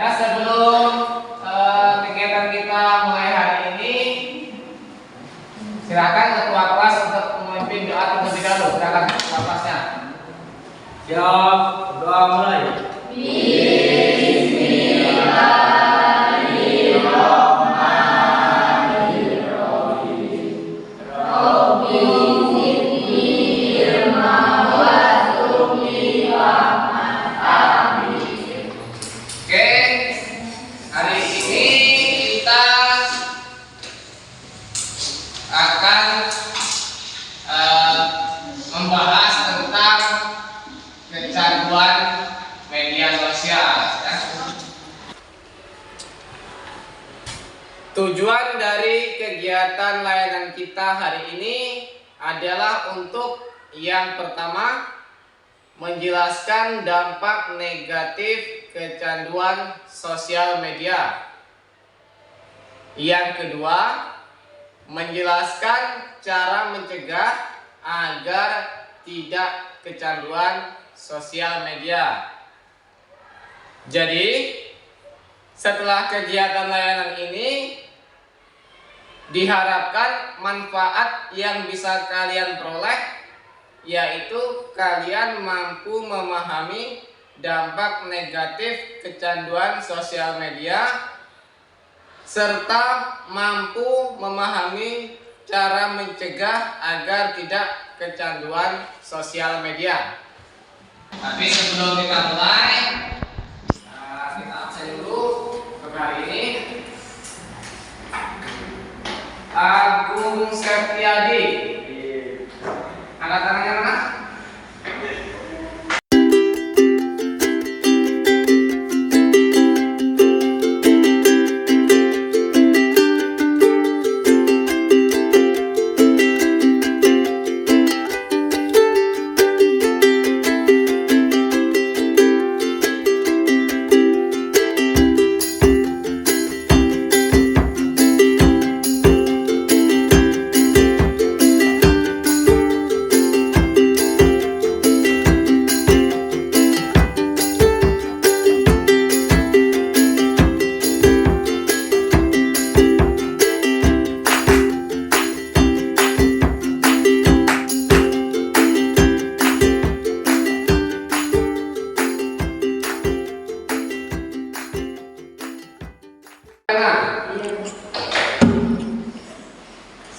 Ya, sebelum kegiatan kita mulai hari ini, silakan ketua kelas untuk memimpin doa terlebih dahulu. Silakan ketua kelasnya. Siap, doa mulai. Oke, hari ini kita akan membahas tentang kecanduan media sosial. Ya. Tujuan dari kegiatan layanan kita hari ini adalah untuk yang pertama menjelaskan dampak negatif kecanduan sosial media. Yang kedua, menjelaskan cara mencegah agar tidak kecanduan sosial media. Jadi, setelah kegiatan layanan ini, diharapkan manfaat yang bisa kalian peroleh yaitu kalian mampu memahami dampak negatif kecanduan sosial media serta mampu memahami cara mencegah agar tidak kecanduan sosial media. Tapi sebelum kita mulai, kita absen dulu untuk hari ini. Agung Septiadi, angkat tangannya mana?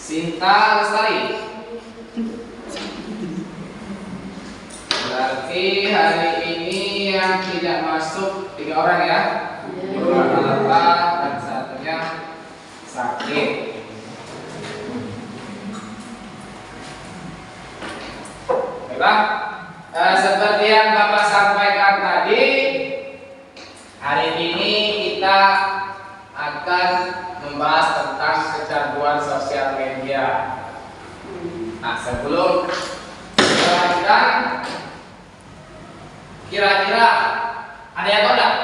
Sinta Lestari. Berarti hari ini yang tidak masuk 3 orang ya. 2 anak dan satunya sakit. Baiklah, seperti yang Bapak sampaikan tadi, hari ini kita akan membahas tentang kecanduan sosial media. Nah, sebelum dilanjutkan, kira-kira ada yang tahu nggak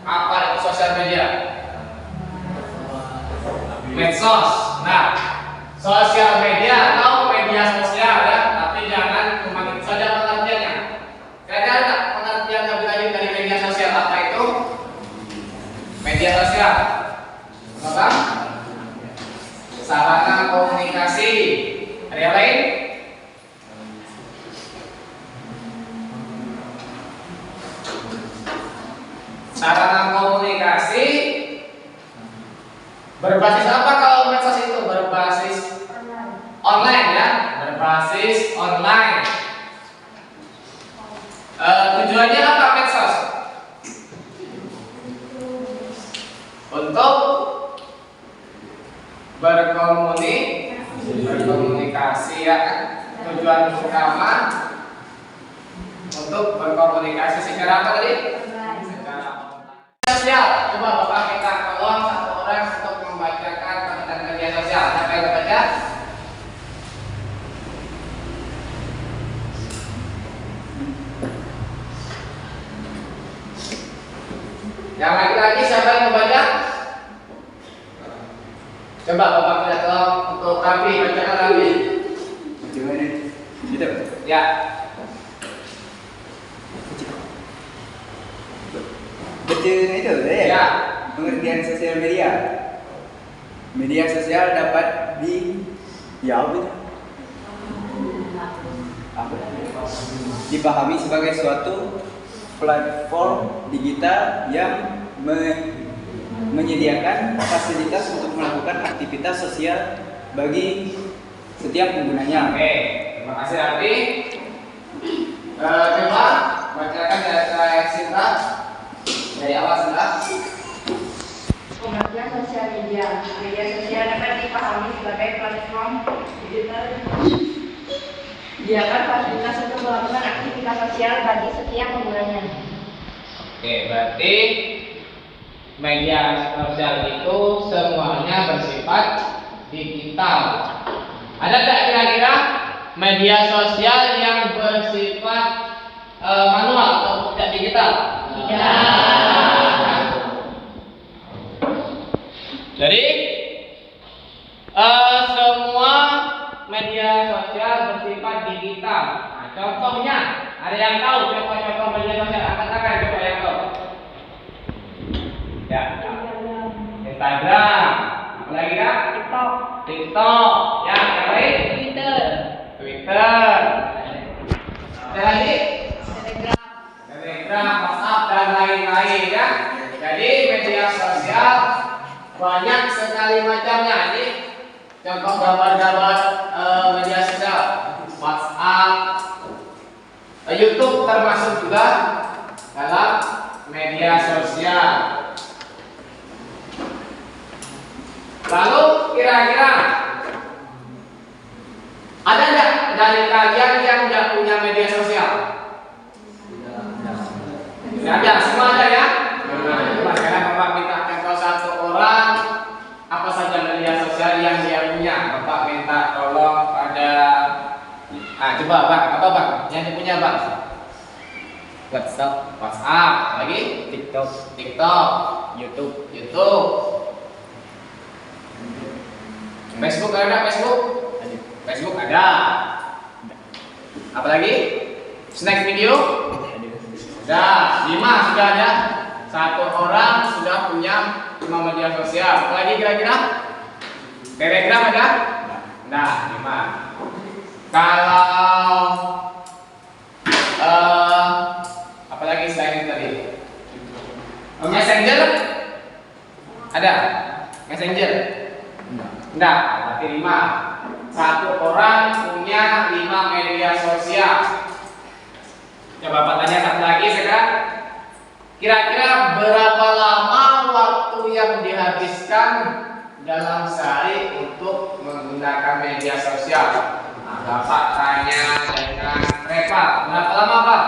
apa itu sosial media? Medsos. Nah, sosial media atau media sosial ya, tapi jangan cuma itu saja pengertiannya. Kira-kira ada pengertian lebih lanjut dari media sosial apa itu? Media sosial. Apa? Sarana komunikasi. Ada yang lain? Sarana komunikasi berbasis apa kalau medsos itu? Berbasis online ya, berbasis online. Tujuannya apa medsos? Untuk berkomunikasi ya, tujuan utama untuk berkomunikasi secara apa tadi? Secara sosial. Coba Bapak minta tolong satu orang untuk membacakan tentang media sosial. Siapa yang baca? Yang laki-laki siapa yang membaca? Coba Bapak minta tolong untuk Rabi, bacakan Rabi. Gimana? Gitu. Ya. Betul itu ya. Ya. Pengertian sosial media. Media sosial dapat dipahami sebagai suatu platform digital yang menyediakan fasilitas untuk melakukan aktivitas sosial bagi setiap penggunanya. Oke, terima kasih Ardi. Coba bacakan dari Sinta dari awal Sinta. Pengertian sosial media. Media sosial dapat dipahami sebagai platform digital menyediakan fasilitas untuk melakukan aktivitas sosial bagi setiap penggunanya. Oke, berarti media sosial itu semuanya bersifat digital. Ada tidak kira-kira media sosial yang bersifat manual atau tidak digital? Tidak. Jadi semua media sosial bersifat digital. Nah, contohnya, ada yang tahu contoh-contoh media sosial? Angkat tangan coba yang tahu. Ya. Instagram. Apa lagi kak? TikTok. Ya, yang lain? Twitter. Ada lagi? Telegram, WhatsApp dan lain-lain ya. Jadi media sosial banyak sekali macamnya. Ini contoh gambar-gambar media sosial. WhatsApp, YouTube termasuk juga dalam media sosial. Lalu kira-kira ada nggak dari kalian yang nggak punya media sosial? Tidak ada, semua ada ya? Sekarang Bapak minta contoh satu orang apa saja media sosial yang dia punya. Bapak minta tolong pada coba Bang, apa Bang? Yang dipunya Bang? WhatsApp, lagi? TikTok, YouTube. Facebook ada Facebook? Facebook ada. Apa lagi? Snack video? Sudah, 5 sudah ada. Satu orang sudah punya 5 media sosial. Apa lagi kira-kira? Telegram ada? Nah, 5. Kalau apa lagi selain itu tadi? Messenger? Ada? Messenger? Enggak, berarti 5. Satu orang punya 5 media sosial. Coba Bapak tanya satu lagi sekarang. Kira-kira berapa lama waktu yang dihabiskan dalam sehari untuk menggunakan media sosial? Nah, Bapak tanya dengan Reva, berapa lama Pak?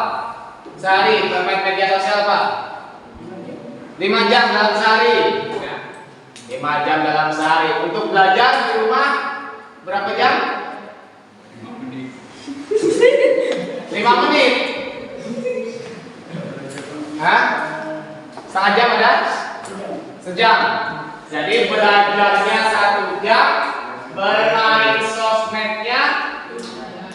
Sehari bermain media sosial Pak? 5 jam dalam sehari. 5 jam dalam sehari. Untuk belajar di rumah berapa jam? 5 menit. Hah? Setengah jam ada? Sejam. Jadi belajarnya 1 jam, bermain sosmednya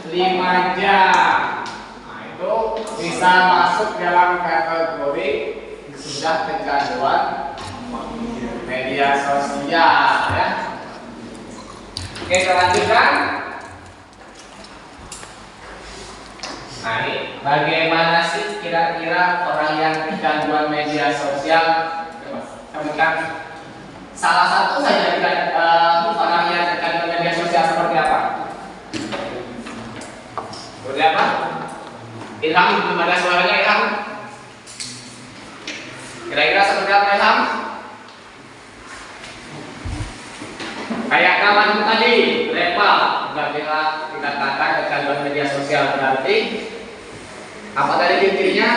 5 jam. Nah, itu bisa masuk dalam kategori sudah kecanduan media sosial ya. Oke, kita lanjutkan. Nah, ini bagaimana sih kira-kira orang yang kecanduan media sosial? Temukan salah satu saja orang yang kecanduan media sosial seperti apa? Seperti apa? Ilham, belum ada suaranya Ilham. Kira-kira seperti apa Ilham? Kayak kawan tadi, Reva, bila kita katakan kecanduan media sosial berarti apa tadi intinya?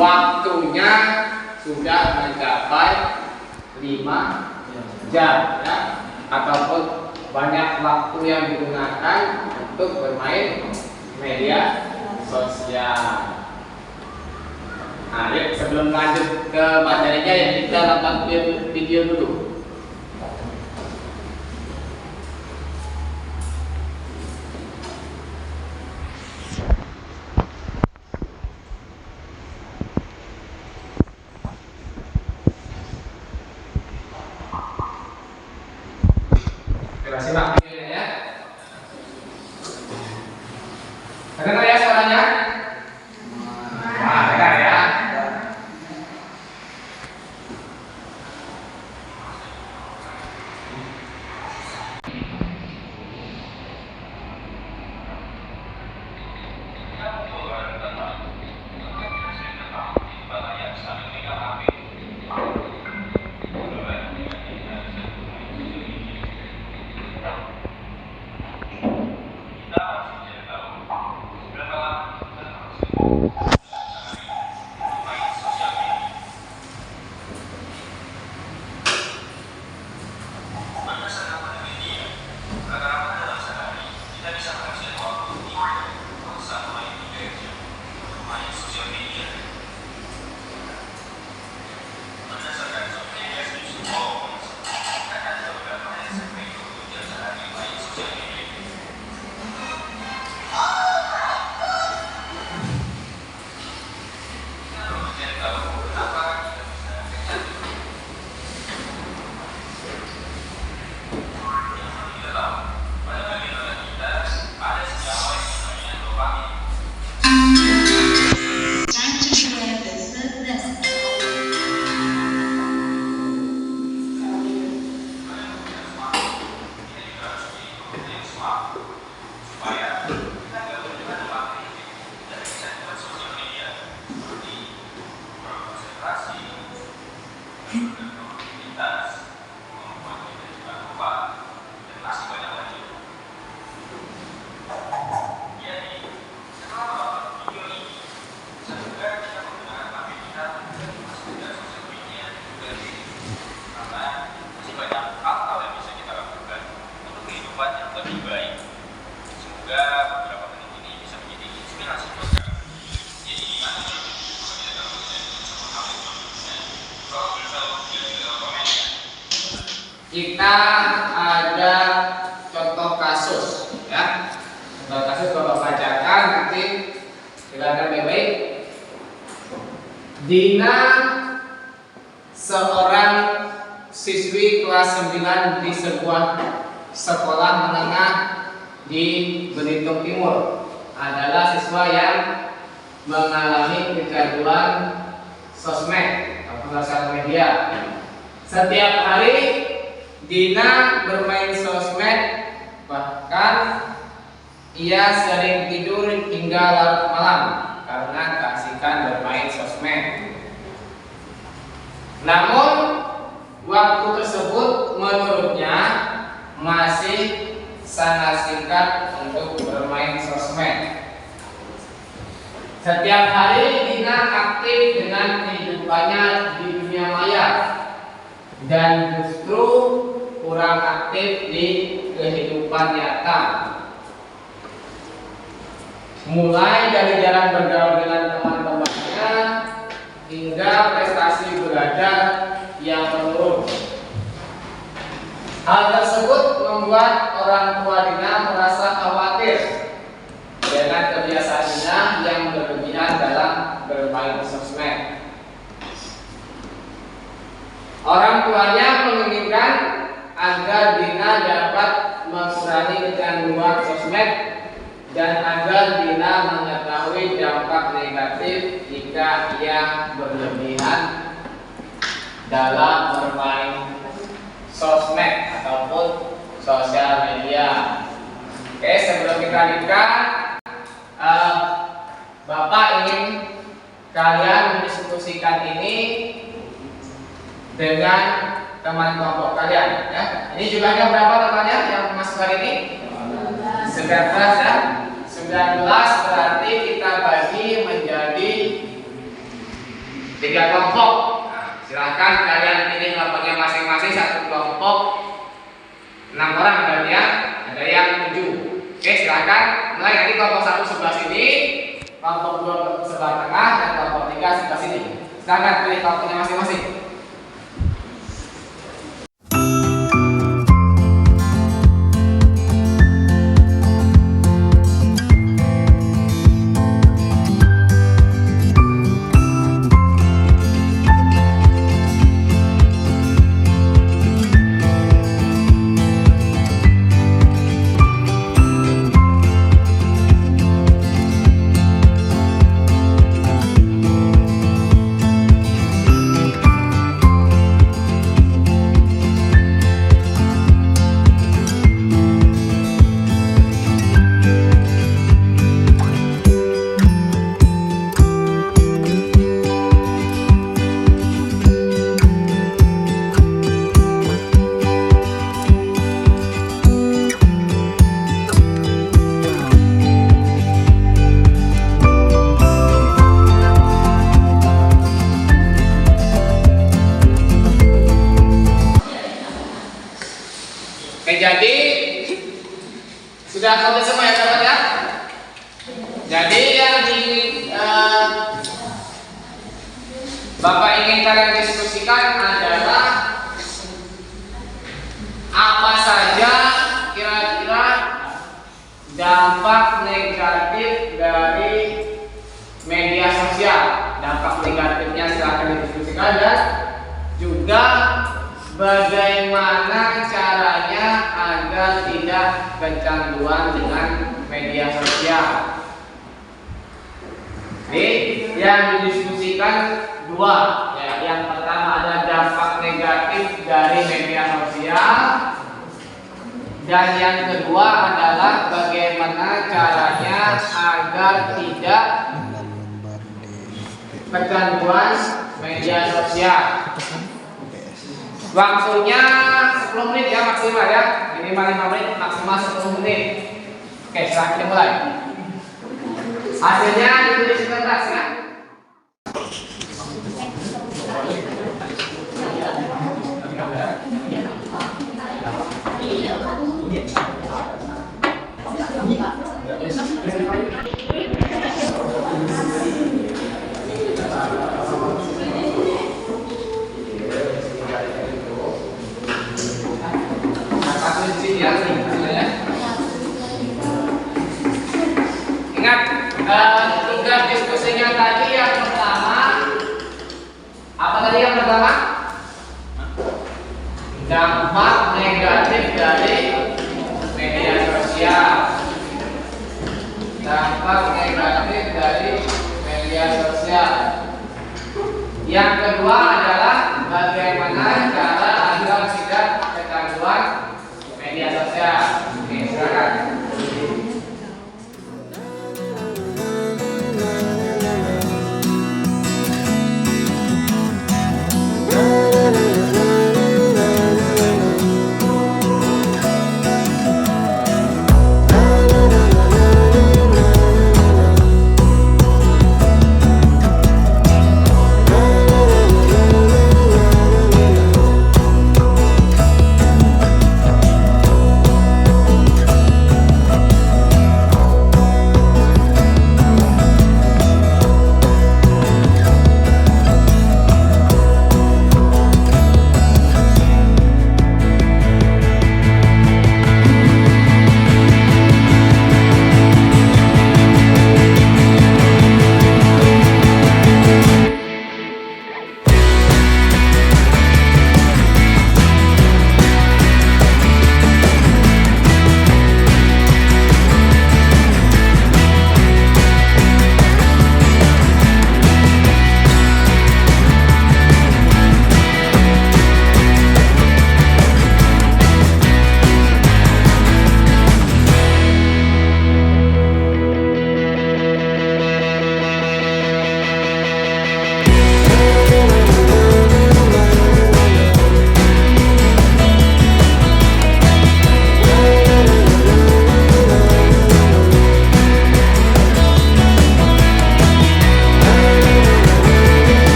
Waktunya sudah mencapai 5 jam ya, ataupun banyak waktu yang digunakan untuk bermain media sosial. Nah, yuk sebelum lanjut ke materinya ya kita nonton video dulu. simak videonya ya. Dengar ya suaranya? Nah, dengar ya. Kita ada contoh kasus ya. Contoh kasus Bapak bacakan nanti silakan baik-baik. Dina seorang siswi kelas 9 di sebuah sekolah menengah di Belitung Timur, adalah siswa yang mengalami kecanduan sosmed atau sosial media. Setiap hari Dina bermain sosmed, bahkan ia sering tidur hingga larut malam karena keasikan bermain sosmed. Namun waktu tersebut menurutnya masih sangat singkat untuk bermain sosmed. Setiap hari Dina aktif dengan kehidupannya di dunia maya dan justru kurang aktif di kehidupan nyata. Mulai dari jarang bergaul dengan teman-temannya hingga prestasi belajar yang menurun. Hal tersebut membuat orang tua Dina merasa khawatir dengan kebiasaan Dina yang berlebihan dalam bermain sosmed. Orang tuanya menginginkan agar Dina dapat mengurangi kecanduan sosmed dan agar Dina mengetahui dampak negatif jika ia berlebihan dalam bermain sosmed ataupun sosial media. Oke, sebelum kita nikah, Bapak ingin kalian mendiskusikan ini dengan teman kelompok kalian ya. Ini jumlahnya berapa temannya yang masuk hari ini? 19 ya. 19 berarti kita bagi menjadi 3 kelompok. Nah, silahkan kalian pilih kelompoknya masing-masing. Satu kelompok 6 orang berarti ya. Ada yang 7. Oke, silahkan mulai. Nanti kelompok 1 sebelah sini, kelompok 2 sebelah tengah, dan kelompok 3 sebelah sini. Silahkan pilih kelompoknya masing-masing. jadi sudah komplit semua ya teman ya. Jadi yang Bapak ingin kalian diskusikan adalah apa saja kira-kira dampak negatif dari media sosial. Dampak negatifnya silahkan didiskusikan dan juga bagaimana caranya agar tidak kecanduan dengan media sosial. Jadi yang didiskusikan dua, ya. Yang pertama ada dampak negatif dari media sosial, dan yang kedua adalah bagaimana caranya agar tidak kecanduan media sosial. Waktunya 10 menit ya maksimal ya, minimal 5 menit, maksimal 10 menit. Oke, setelah kita mulai. Hasilnya ditulis di kertas ya. Ingat, tugas diskusinya tadi yang pertama apa tadi yang pertama? Dampak negatif dari media sosial. Dampak negatif dari media sosial. Yang kedua adalah bagaimana cara agar tidak kecanduan media sosial. Oke, silakan.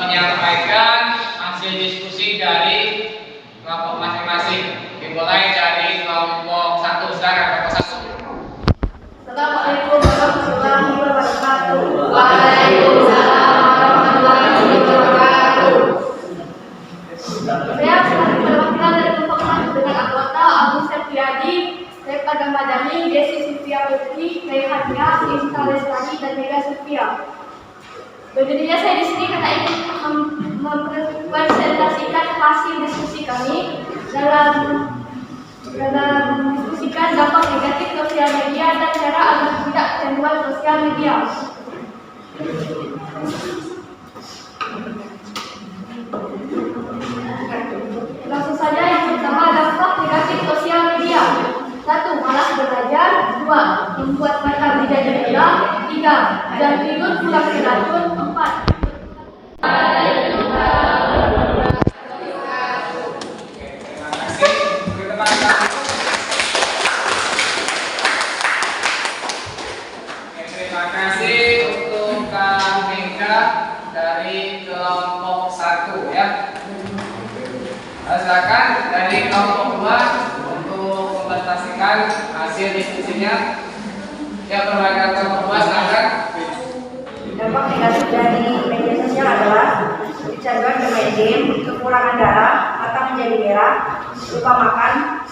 Menyampaikan hasil diskusi dari kelompok masing-masing. Dimulai dari kelompok 1, silakan kelompok 1. Assalamualaikum warahmatullahi wabarakatuh. Waalaikumsalam warahmatullahi wabarakatuh. Saya sebagai perwakilan dari kelompok 1 dengan anggota Abu Septiadi, Rekta Gamadani, Desi Sylvia Putri, Rehania, Sinta Lestari, dan Mega Sylvia. Berdirinya saya di sini karena ingin mempresentasikan hasil diskusi kami dalam diskusikan dampak negatif sosial media dan cara agar tidak kecanduan sosial media. Langsung saja yang pertama, dampak negatif sosial media. 1. Malas belajar. 2. Membuat mata 3. Jam tidur pulang teratur 4. Terima kasih untuk Kak Mega dari kelompok 1 ya. Silakan dari kelompok 2 untuk mempresentasikan hasil diskusinya. Ya, perwakilan kelompok 2 silakan. Dampak negatif dari media sosial adalah kecanduan bermain game, kekurangan darah, mata menjadi merah, lupa makan,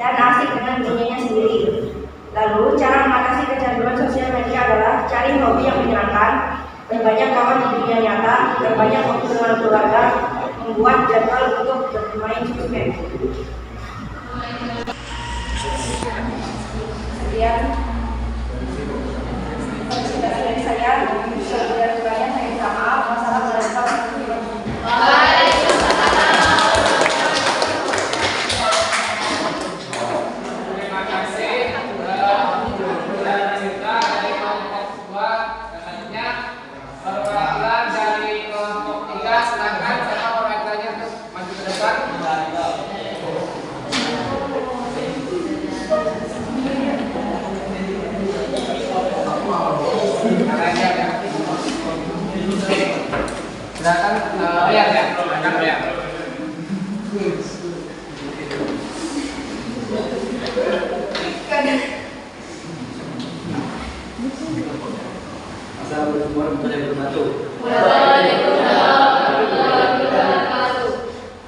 dan asik dengan dunianya sendiri. Lalu, cara mengatasi kecanduan sosial media adalah cari hobi yang menyenangkan, berbanyak kawan di dunia nyata, berbanyak waktu dengan keluarga, membuat jadwal untuk bermain sosmed. Sekian presentasi dari saya. Kurang-kurangnya saya minta maaf. Wassalamualaikum warahmatullahi wabarakatuh. Terima kasih. Kita dari kelompok 2 selanjutnya perwakilan dari kelompok 3 silakan siapa perwakilannya untuk maju ke depan. Silakan lihat ya, silakan lihat. Assalamualaikum warahmatullahi wabarakatuh.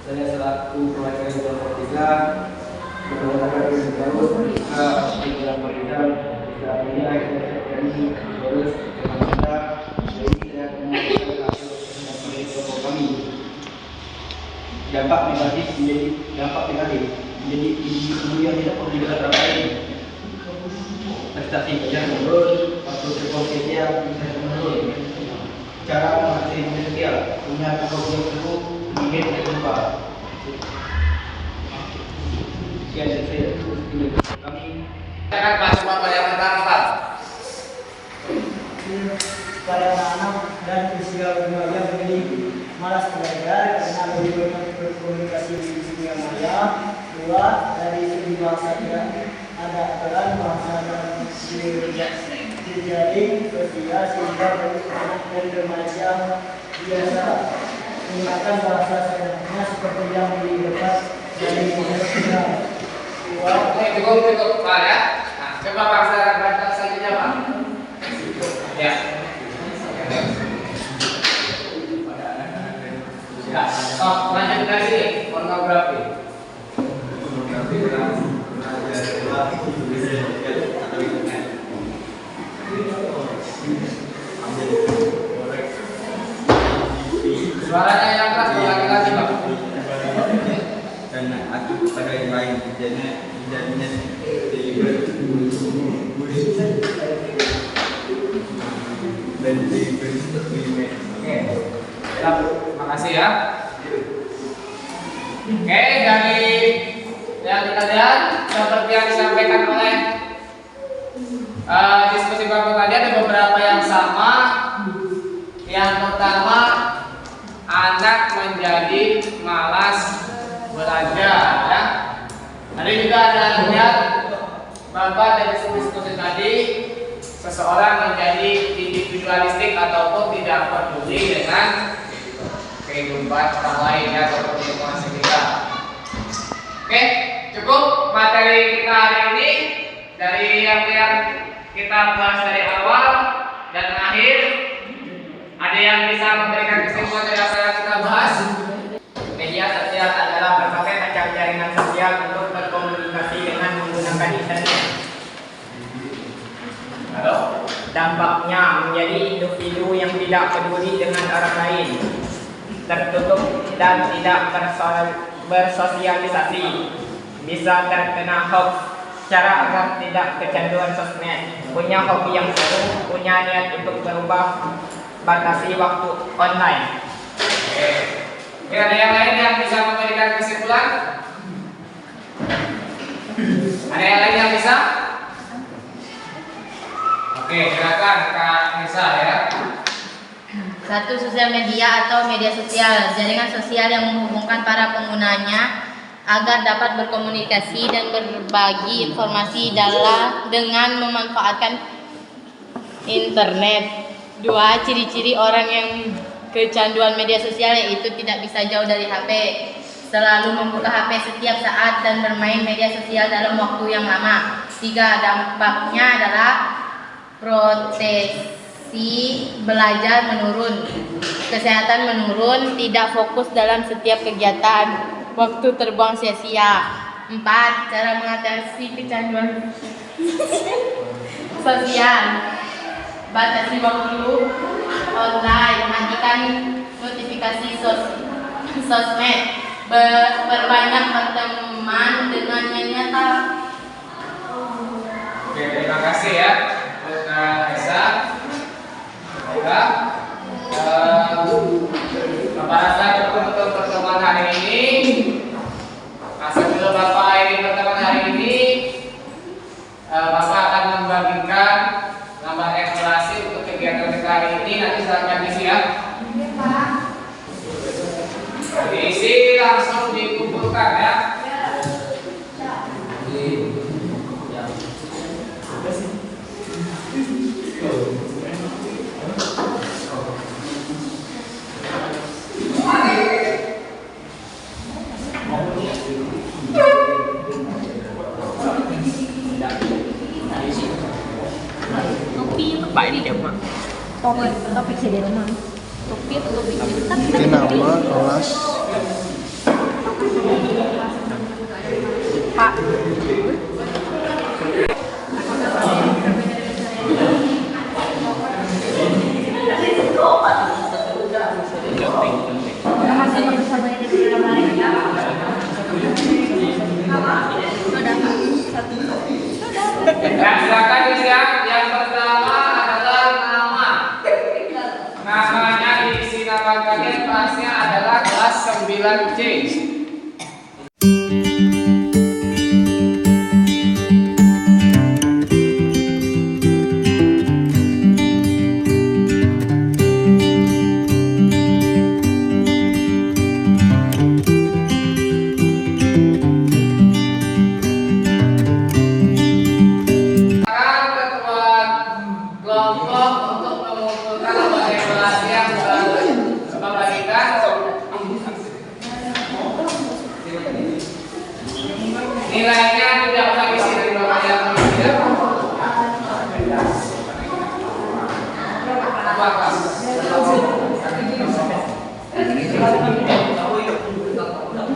Saya selaku perwakilan kelompok 3 berdasarkan Garut Pikiran Pemerintah saat ini dari Garut Jakarta. Jadi saya akan menyampaikan hasil presentasi dari kelompok kami. Dampak negatif menjadi kemudian tidak perlu tercapai. Prestasi belajar menurun, waktu berkompetisi bisa menurun. Cara mengatasi media sosial punya kelompok tersebut ingin berubah. Sekian dari kami. Silakan Pak Sumarno yang pertama. Pada anak-anak dan usia remaja menjadi malas belajar karena lebih banyak berkomunikasi di dunia maya. 2. Dari segi bahasa tidak ada aturan bahasa dan jejaring sosial sehingga banyak anak dan remaja biasa menggunakan bahasa sederhana seperti yang didapat dari media sosial. 2. Oke, cukup Pak ya. Nah, coba Pak saya baca selanjutnya Pak. Ya. Ya, oh, lanjut dari sini, pornografi. Suaranya yang keras lagi Pak. Karena aku pada yang lain jadinya Oke, terima kasih ya. Oke, dari yang kita lihat seperti yang disampaikan oleh diskusi Bapak tadi ada beberapa yang sama. Yang pertama, anak menjadi malas belajar ya. Tadi juga ada lihat Bapak dari diskusi tadi seseorang menjadi individualistik ataupun tidak peduli dengan kehidupan orang lain ya ataupun lingkungan sekitar. Oke, cukup materi kita hari ini dari yang kita bahas dari awal dan akhir. Ada yang bisa memberikan kesimpulan dari apa yang kita bahas? Media sosial adalah berbagai macam jaringan sosial untuk berkomunikasi dengan menggunakan internet. Halo? Dampaknya menjadi individu yang tidak peduli dengan orang lain, tertutup dan tidak bersosialisasi, bisa terkena hoax. Cara agar tidak kecanduan sosmed, punya hobi yang seru, punya niat untuk berubah, batasi waktu online. Oke. Oke, ada yang lain yang bisa memberikan kesimpulan? Ada yang lain yang bisa? Oke. Oke, silakan Kak Nisa ya. Satu, sosial media atau media sosial, jaringan sosial yang menghubungkan para penggunanya agar dapat berkomunikasi dan berbagi informasi dengan memanfaatkan internet. Dua, ciri-ciri orang yang kecanduan media sosial yaitu tidak bisa jauh dari HP, selalu membuka HP setiap saat dan bermain media sosial dalam waktu yang lama. Tiga, dampaknya adalah potensi belajar menurun, kesehatan menurun, tidak fokus dalam setiap kegiatan, waktu terbuang sia-sia. Empat, cara mengatasi kecanduan sosial. Batasi waktu online, matikan notifikasi sosmed, berbanyak berteman dengan yang nyata. Oke, terima kasih ya untuk Kak Nisa. Baiklah, Bapak rasa cukup untuk pertemuan hari ini. Sebelum Bapak ini pertemuan hari ini, Bapak akan membagikan gambar eksplorasi untuk kegiatan kita hari ini. Nanti setelah diisi ya. Diisi langsung dikumpulkan ya. Baik di rumah. Topik sih di rumah. Topik. Itu nama kelas. Pak. Ya, silakan ya. Yang pertama adalah nama. Namanya diisi nama kalian, kelasnya adalah kelas 9C. Nilainya tidak usah isi dari Bapak yang tidak.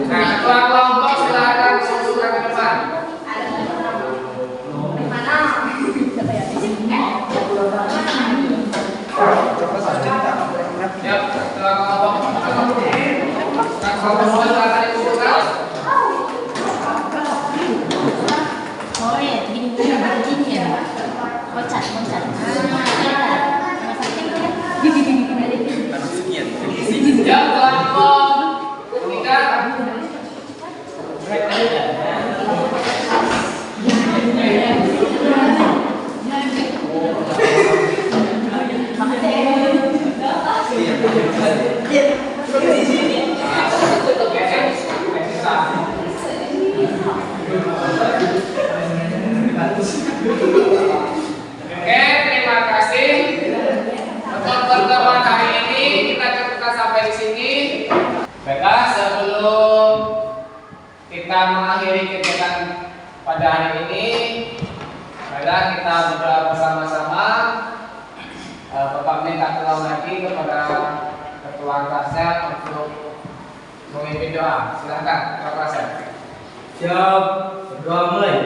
Nah, ketua kelompok silakan masukkan ke depan. Ya, ketua kelompok. Kelompok silakan dikumpulkan. Oh ya, gini ya. Loncat. Ya, kelompok ketiga. Oke, terima kasih. Untuk pertemuan hari ini kita cukupkan sampai di sini. Baiklah, sebelum kita mengakhiri kegiatan pada hari ini, baiklah kita berdoa bersama-sama. Bapak minta tolong lagi kepada ketua kelasnya untuk memimpin doa. Silakan, ketua kelasnya. Siap, berdoa mulai.